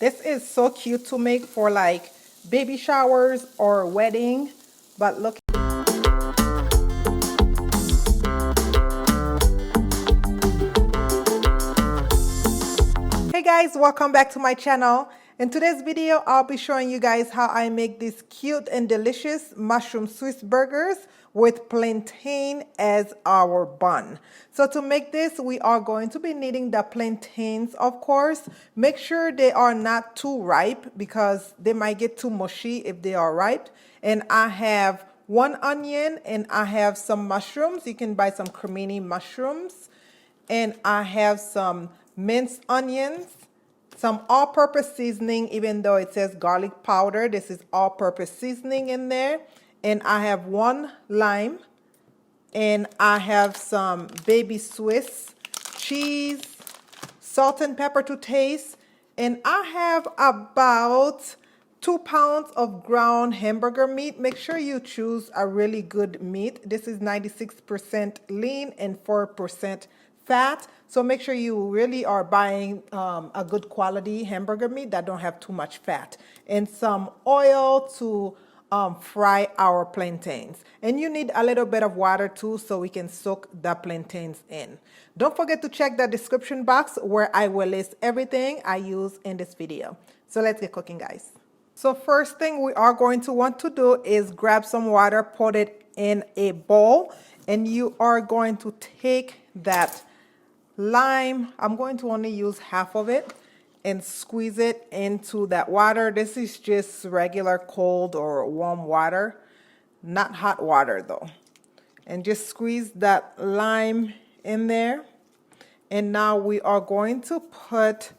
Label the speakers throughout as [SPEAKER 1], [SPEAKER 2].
[SPEAKER 1] This is so cute to make for like baby showers or wedding. But look. Hey guys, welcome back to my channel. In today's video, I'll be showing you guys how I make these cute and delicious mushroom Swiss burgers with plantain as our bun. So to make this, we are going to be needing the plantains, of course. Make sure they are not too ripe because they might get too mushy if they are ripe. And I have 1 onion and I have some mushrooms. You can buy some Cremini mushrooms. And I have some minced onions, some all-purpose seasoning, even though it says garlic powder. This is all-purpose seasoning in there. And I have 1 lime. And I have some baby Swiss cheese, salt and pepper to taste. And I have about 2 pounds of ground hamburger meat. Make sure you choose a really good meat. This is 96% lean and 4% fat. So make sure you really are buying a good quality hamburger meat that don't have too much fat. And some oil to fry our plantains. And you need a little bit of water too so we can soak the plantains in. Don't forget to check the description box where I will list everything I use in this video. So let's get cooking, guys. So first thing we are going to want to do is grab some water, put it in a bowl, and you are going to take that lime. I'm going to only use half of it and squeeze it into that water. This is just regular cold or warm water, not hot water though. And just squeeze that lime in there. And now we are going to put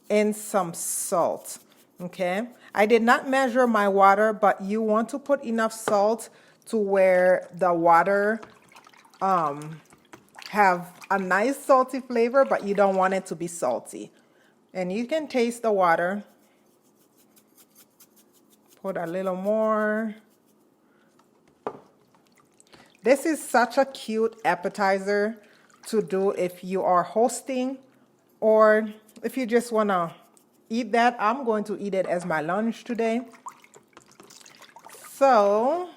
[SPEAKER 1] in some salt. Okay, I did not measure my water, but you want to put enough salt to where the water have a nice salty flavor, but you don't want it to be salty. And you can taste the water. Put a little more. This is such a cute appetizer to do if you are hosting or if you just want to eat that. I'm going to eat it as my lunch today. So,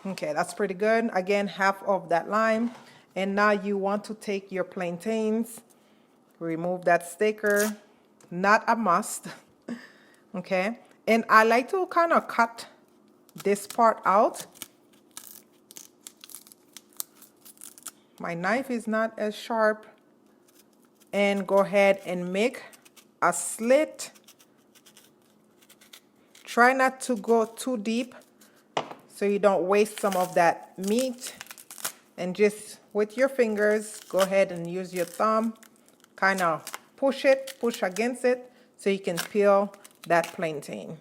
[SPEAKER 1] okay, that's pretty good. Again, half of that lime. And now you want to take your plantains, remove that sticker, not a must, okay? And I like to kind of cut this part out. My knife is not as sharp. And go ahead and make a slit. Try not to go too deep so you don't waste some of that meat. And just with your fingers, go ahead and use your thumb. Kind of push against it so you can peel that plantain.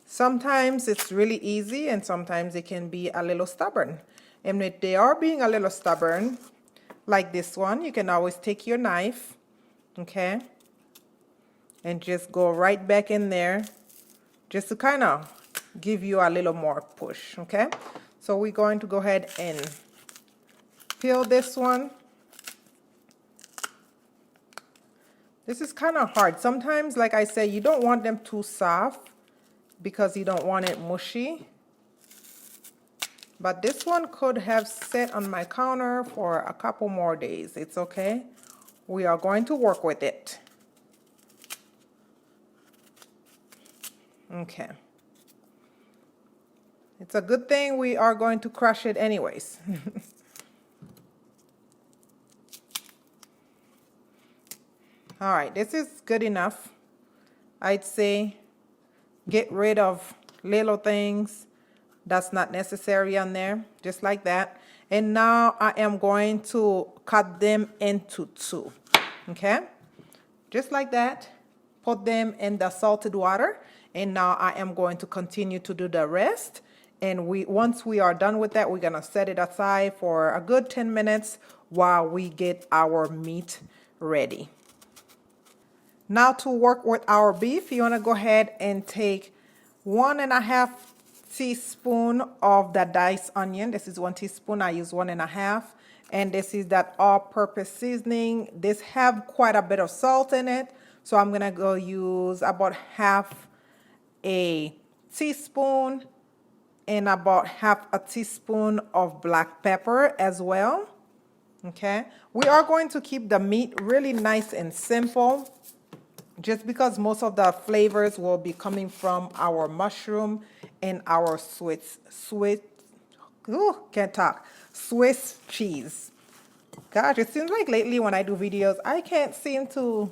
[SPEAKER 1] Sometimes it's really easy and sometimes it can be a little stubborn. And if they are being a little stubborn, like this one, you can always take your knife, okay, and just go right back in there just to kind of give you a little more push, okay? So we're going to go ahead and peel this one. This is kind of hard. Sometimes, like I said, you don't want them too soft because you don't want it mushy. But this one could have sat on my counter for a couple more days. It's okay. We are going to work with it. Okay. It's a good thing we are going to crush it anyways. All right, this is good enough. I'd say get rid of little things that's not necessary on there, just like that. And now I am going to cut them into 2, okay? Just like that. Put them in the salted water. And now I am going to continue to do the rest. And once we are done with that, we're gonna set it aside for a good 10 minutes while we get our meat ready. Now to work with our beef, you wanna go ahead and take 1.5 teaspoon of the diced onion. This is 1 teaspoon, I use 1.5. And this is that all-purpose seasoning. This have quite a bit of salt in it. So I'm gonna go use about half a teaspoon and about half a teaspoon of black pepper as well. Okay, we are going to keep the meat really nice and simple, just because most of the flavors will be coming from our mushroom and our can't talk, Swiss cheese. Gosh, it seems like lately when I do videos, I can't seem to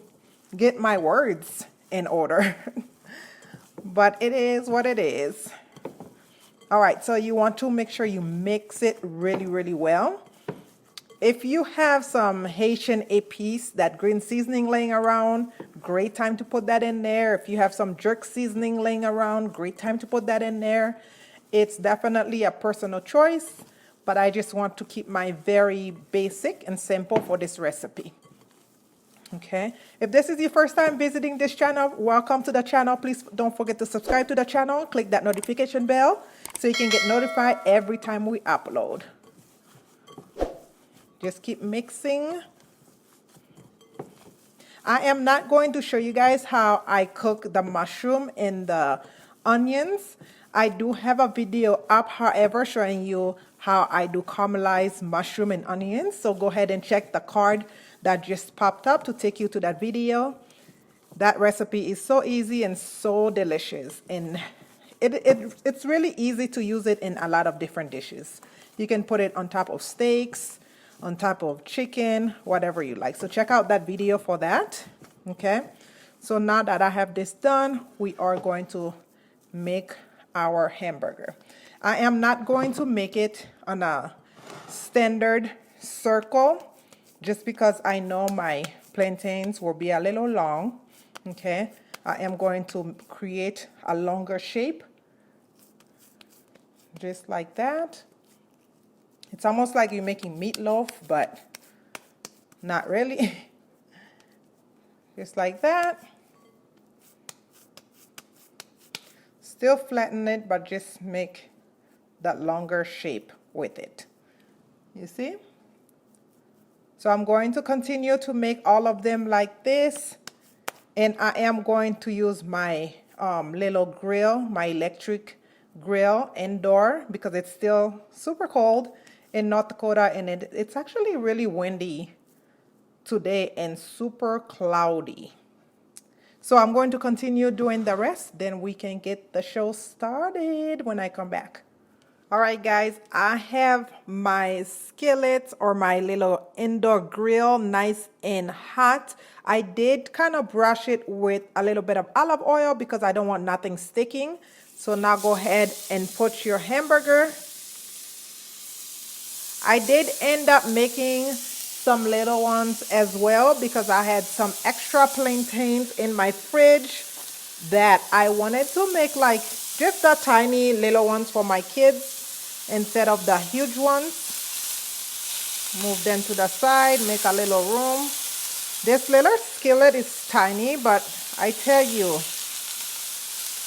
[SPEAKER 1] get my words in order. But it is what it is. All right, so you want to make sure you mix it really, really well. If you have some Haitian Epis, that green seasoning laying around, great time to put that in there. If you have some jerk seasoning laying around, great time to put that in there. It's definitely a personal choice, but I just want to keep my very basic and simple for this recipe. Okay, if this is your first time visiting this channel, welcome to the channel. Please don't forget to subscribe to the channel. Click that notification bell so you can get notified every time we upload. Just keep mixing. I am not going to show you guys how I cook the mushroom and the onions. I do have a video up, however, showing you how I do caramelized mushroom and onions. So go ahead and check the card that just popped up to take you to that video. That recipe is so easy and so delicious. And it's really easy to use it in a lot of different dishes. You can put it on top of steaks, on top of chicken, whatever you like. So check out that video for that. Okay, so now that I have this done, we are going to make our hamburger. I am not going to make it on a standard circle just because I know my plantains will be a little long. Okay, I am going to create a longer shape, just like that. It's almost like you're making meatloaf, but not really. Just like that. Still flatten it, but just make that longer shape with it. You see? So I'm going to continue to make all of them like this. And I am going to use my little grill, my electric grill indoor, because it's still super cold in North Dakota, and it's actually really windy today and super cloudy. So I'm going to continue doing the rest, then we can get the show started when I come back. All right, guys, I have my skillet or my little indoor grill nice and hot. I did kind of brush it with a little bit of olive oil because I don't want nothing sticking. So now go ahead and put your hamburger. I did end up making some little ones as well because I had some extra plantains in my fridge that I wanted to make like just the tiny little ones for my kids instead of the huge ones. Move them to the side, make a little room. This little skillet is tiny, but I tell you,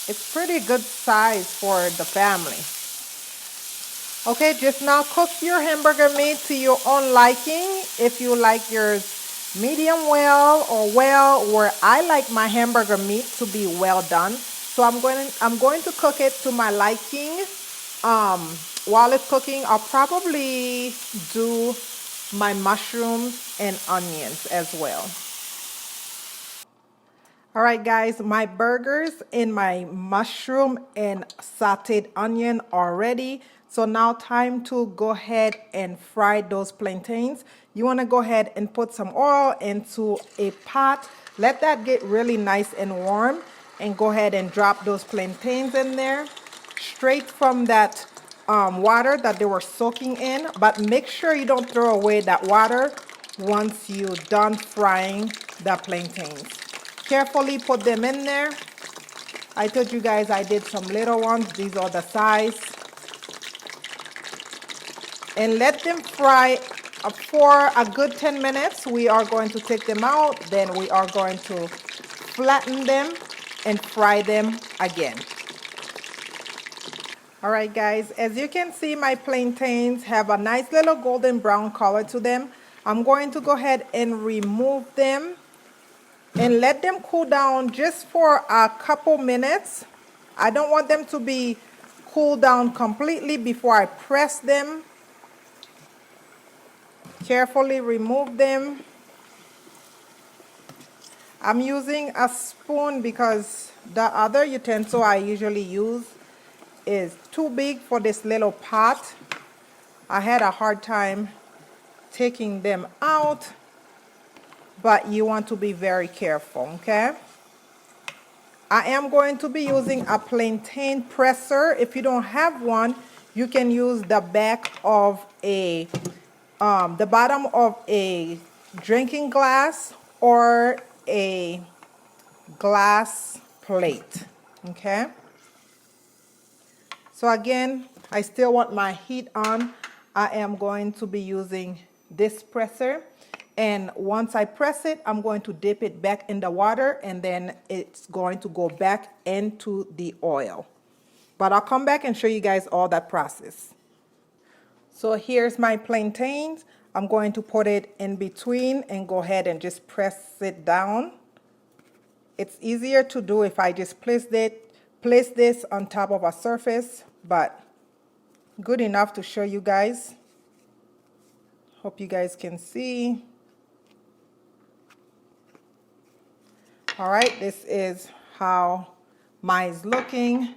[SPEAKER 1] it's pretty good size for the family. Okay, just now cook your hamburger meat to your own liking. If you like yours medium well or well, where I like my hamburger meat to be well done. So I'm going to cook it to my liking. While it's cooking, I'll probably do my mushrooms and onions as well. All right, guys, my burgers and my mushroom and sauteed onion are ready. So now time to go ahead and fry those plantains. You want to go ahead and put some oil into a pot. Let that get really nice and warm, and go ahead and drop those plantains in there straight from that water that they were soaking in. But make sure you don't throw away that water once you're done frying the plantains. Carefully put them in there. I told you guys I did some little ones. These are the size. And let them fry for a good 10 minutes. We are going to take them out. Then we are going to flatten them and fry them again. All right, guys, as you can see, my plantains have a nice little golden brown color to them. I'm going to go ahead and remove them and let them cool down just for a couple minutes. I don't want them to be cooled down completely before I press them. Carefully remove them. I'm using a spoon because the other utensil I usually use is too big for this little pot. I had a hard time taking them out, but you want to be very careful, okay? I am going to be using a plantain presser. If you don't have one, you can use the back of the bottom of a drinking glass or a glass plate, okay? So again, I still want my heat on. I am going to be using this presser, and once I press it, I'm going to dip it back in the water, and then it's going to go back into the oil. But I'll come back and show you guys all that process. So here's my plantains. I'm going to put it in between and go ahead and just press it down. It's easier to do if I just place this on top of a surface, but good enough to show you guys. Hope you guys can see. All right, this is how mine's looking.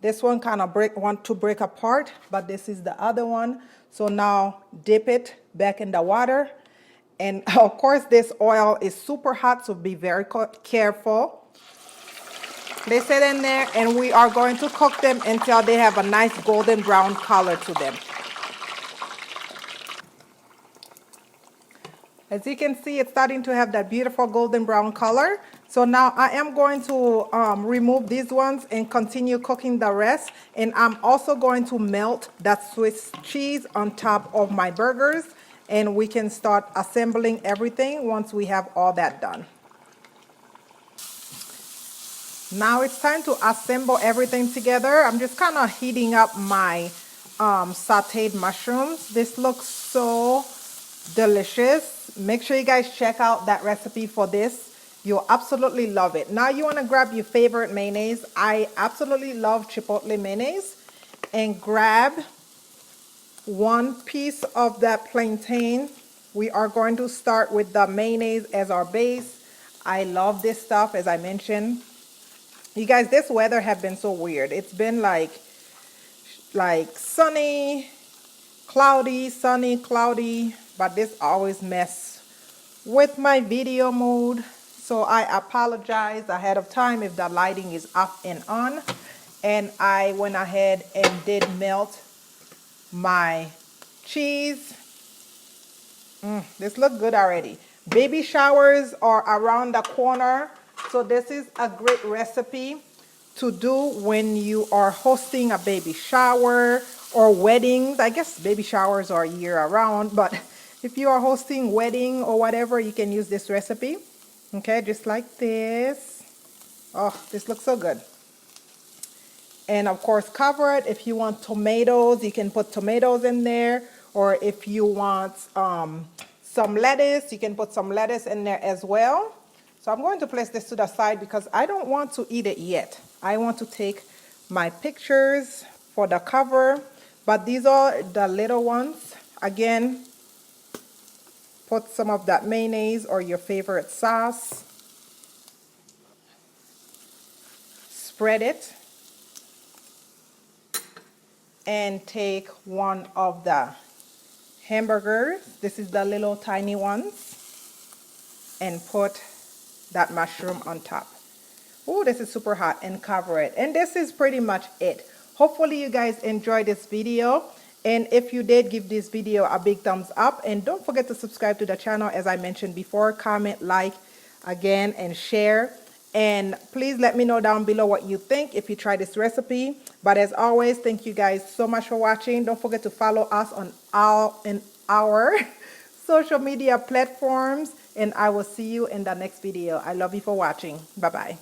[SPEAKER 1] This one kind of want to break apart, but this is the other one. So now dip it back in the water. And of course, this oil is super hot, so be very careful. Place it in there, and we are going to cook them until they have a nice golden brown color to them. As you can see, it's starting to have that beautiful golden brown color. So now I am going to remove these ones and continue cooking the rest. And I'm also going to melt that Swiss cheese on top of my burgers. And we can start assembling everything once we have all that done. Now it's time to assemble everything together. I'm just kind of heating up my sauteed mushrooms. This looks so delicious. Make sure you guys check out that recipe for this. You'll absolutely love it. Now you want to grab your favorite mayonnaise. I absolutely love chipotle mayonnaise. And grab one piece of that plantain. We are going to start with the mayonnaise as our base. I love this stuff, as I mentioned. You guys, this weather has been so weird. It's been like sunny, cloudy, sunny, cloudy, but this always mess with my video mode. So I apologize ahead of time if the lighting is off and on. And I went ahead and did melt my cheese. This looks good already. Baby showers are around the corner. So this is a great recipe to do when you are hosting a baby shower or weddings. I guess baby showers are year around, but if you are hosting wedding or whatever, you can use this recipe. Okay, just like this. Oh, this looks so good. And of course, cover it. If you want tomatoes, you can put tomatoes in there. Or if you want some lettuce, you can put some lettuce in there as well. So I'm going to place this to the side because I don't want to eat it yet. I want to take my pictures for the cover, but these are the little ones. Again, put some of that mayonnaise or your favorite sauce. Spread it. And take one of the hamburgers. This is the little tiny ones. And put that mushroom on top. Oh, this is super hot, and cover it. And this is pretty much it. Hopefully you guys enjoyed this video. And if you did, give this video a big thumbs up. And don't forget to subscribe to the channel, as I mentioned before. Comment, like, again, and share. And please let me know down below what you think if you try this recipe. But as always, thank you guys so much for watching. Don't forget to follow us on our social media platforms. And I will see you in the next video. I love you for watching. Bye-bye.